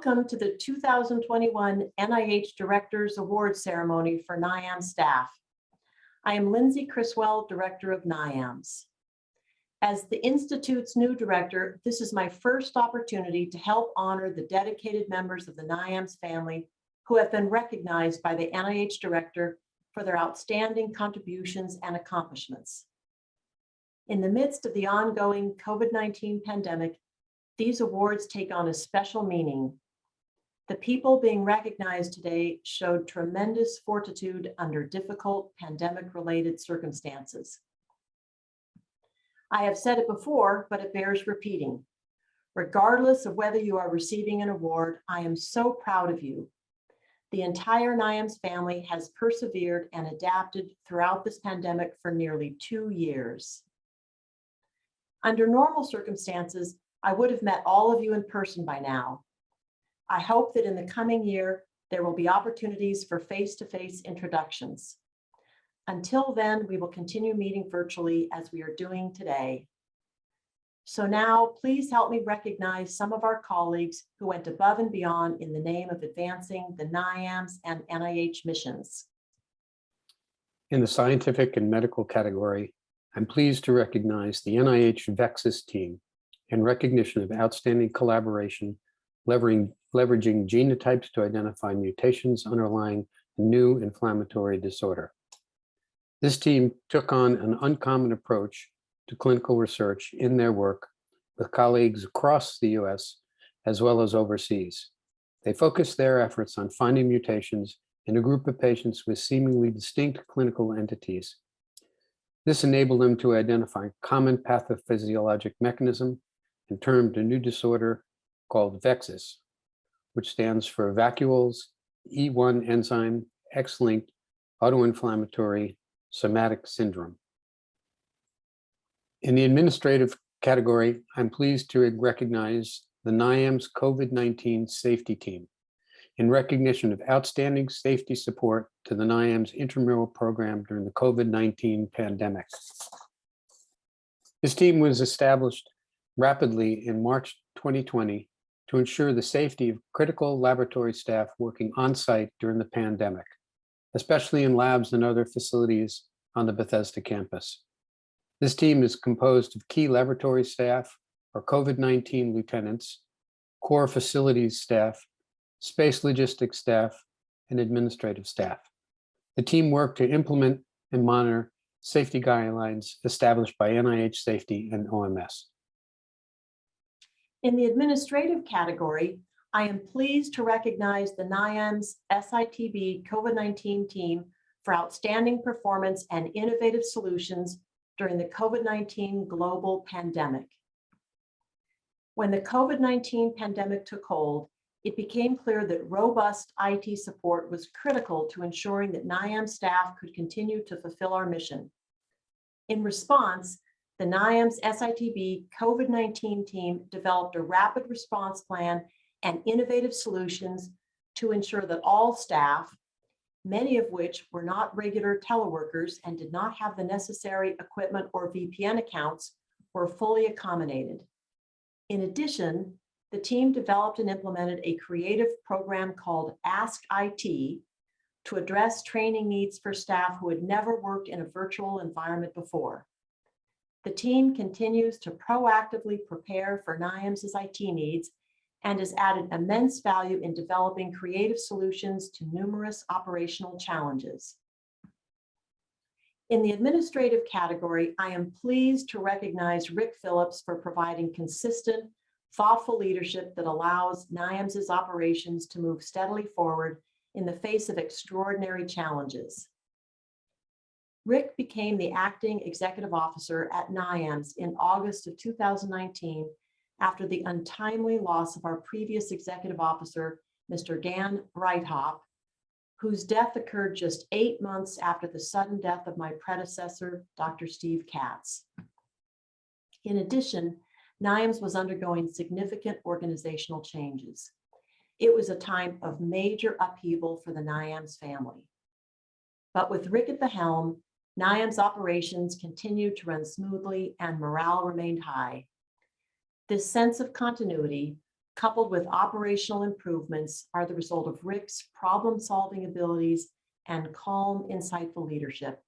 Welcome to the 2021 NIH Directors Award Ceremony for NIAMS staff. I am Lindsey Criswell, Director of NIAMS. As the Institute's new director, this is my first opportunity to help honor the dedicated members of the NIAMS family who have been recognized by the NIH Director for their outstanding contributions and accomplishments. In the midst of the ongoing COVID-19 pandemic, these awards take on a special meaning. The people being recognized today showed tremendous fortitude under difficult pandemic-related circumstances. I have said it before, but it bears repeating. Regardless of whether you are receiving an award, I am so proud of you. The entire NIAMS family has persevered and adapted throughout this pandemic for nearly 2 years. Under normal circumstances, I would have met all of you in person by now. I hope that in the coming year, there will be opportunities for face-to-face introductions. Until then, we will continue meeting virtually as we are doing today. So now, please help me recognize some of our colleagues who went above and beyond in the name of advancing the NIAMS and NIH missions. In the scientific and medical category, I'm pleased to recognize the NIH VEXIS team in recognition of outstanding collaboration, leveraging genotypes to identify mutations underlying a new inflammatory disorder. This team took on an uncommon approach to clinical research in their work with colleagues across the US as well as overseas. They focused their efforts on finding mutations in a group of patients with seemingly distinct clinical entities. This enabled them to identify common pathophysiologic mechanism and termed a new disorder called VEXIS, which stands for vacuoles E1 enzyme X-linked autoinflammatory somatic syndrome. In the administrative category, I'm pleased to recognize the NIAMS COVID-19 safety team in recognition of outstanding safety support to the NIAMS intramural program during the COVID-19 pandemic. This team was established rapidly in March 2020 to ensure the safety of critical laboratory staff working on-site during the pandemic, especially in labs and other facilities on the Bethesda campus. This team is composed of key laboratory staff, or COVID-19 lieutenants, core facilities staff, space logistics staff, and administrative staff. The team worked to implement and monitor safety guidelines established by NIH Safety and OMS. In the administrative category, I am pleased to recognize the NIAMS SITB COVID-19 team for outstanding performance and innovative solutions during the COVID-19 global pandemic. When the COVID-19 pandemic took hold, it became clear that robust IT support was critical to ensuring that NIAMS staff could continue to fulfill our mission. In response, the NIAMS SITB COVID-19 team developed a rapid response plan and innovative solutions to ensure that all staff, many of which were not regular teleworkers and did not have the necessary equipment or VPN accounts, were fully accommodated. In addition, the team developed and implemented a creative program called Ask IT to address training needs for staff who had never worked in a virtual environment before. The team continues to proactively prepare for NIAMS's IT needs and has added immense value in developing creative solutions to numerous operational challenges. In the administrative category, I am pleased to recognize Rick Phillips for providing consistent, thoughtful leadership that allows NIAMS's operations to move steadily forward in the face of extraordinary challenges. Rick became the acting executive officer at NIAMS in August of 2019 after the untimely loss of our previous executive officer, Mr. Dan Breithaupt, whose death occurred just 8 months after the sudden death of my predecessor, Dr. Steve Katz. In addition, NIAMS was undergoing significant organizational changes. It was a time of major upheaval for the NIAMS family. But with Rick at the helm, NIAMS operations continued to run smoothly and morale remained high. This sense of continuity, coupled with operational improvements, are the result of Rick's problem-solving abilities and calm, insightful leadership.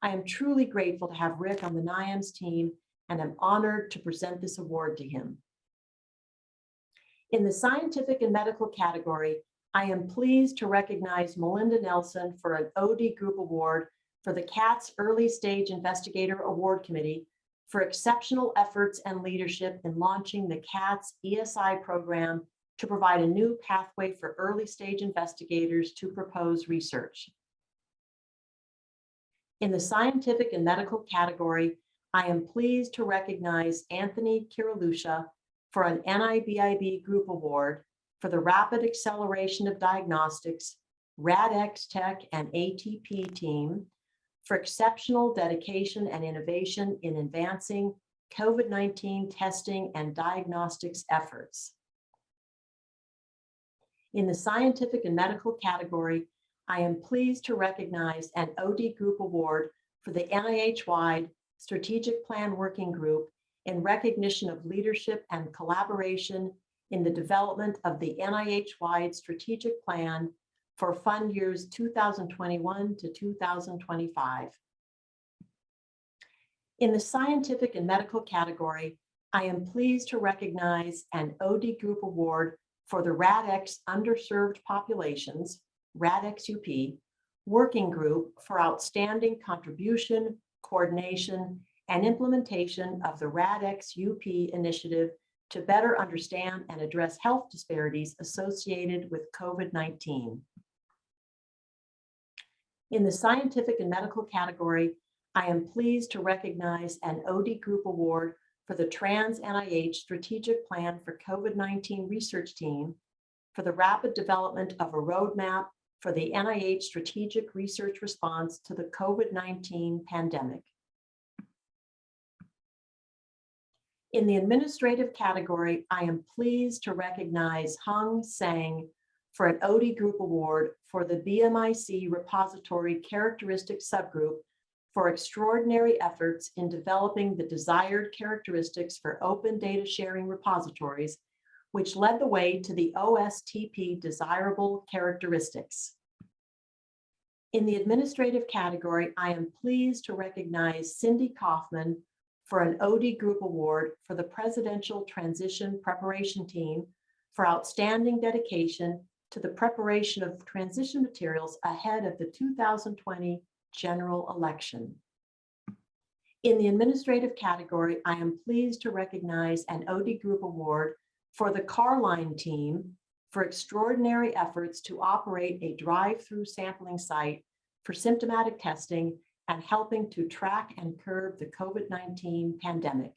I am truly grateful to have Rick on the NIAMS team and am honored to present this award to him. In the scientific and medical category, I am pleased to recognize Melinda Nelson for an OD Group Award for the CATS Early Stage Investigator Award Committee for exceptional efforts and leadership in launching the CATS ESI program to provide a new pathway for early stage investigators to propose research. In the scientific and medical category, I am pleased to recognize Anthony Kiralusha for an NIBIB Group Award for the Rapid Acceleration of Diagnostics, RADx Tech and ATP team for exceptional dedication and innovation in advancing COVID-19 testing and diagnostics efforts. In the scientific and medical category, I am pleased to recognize an OD Group Award for the NIH-wide Strategic Plan Working Group in recognition of leadership and collaboration in the development of the NIH-wide Strategic Plan for fund years 2021 to 2025. In the scientific and medical category, I am pleased to recognize an OD Group Award for the RADx Underserved Populations, RADx-UP, Working Group for outstanding contribution, coordination, and implementation of the RADx-UP initiative to better understand and address health disparities associated with COVID-19. In the scientific and medical category, I am pleased to recognize an OD Group Award for the Trans NIH Strategic Plan for COVID-19 Research Team for the rapid development of a roadmap for the NIH strategic research response to the COVID-19 pandemic. In the administrative category, I am pleased to recognize Hung Sang for an OD Group Award for the BMIC Repository Characteristics Subgroup for extraordinary efforts in developing the desired characteristics for open data sharing repositories, which led the way to the OSTP desirable characteristics. In the administrative category, I am pleased to recognize Cindy Kaufman for an OD Group Award for the Presidential Transition Preparation Team for outstanding dedication to the preparation of transition materials ahead of the 2020 general election. In the administrative category, I am pleased to recognize an OD Group Award for the Carline team for extraordinary efforts to operate a drive-through sampling site for symptomatic testing and helping to track and curb the COVID-19 pandemic.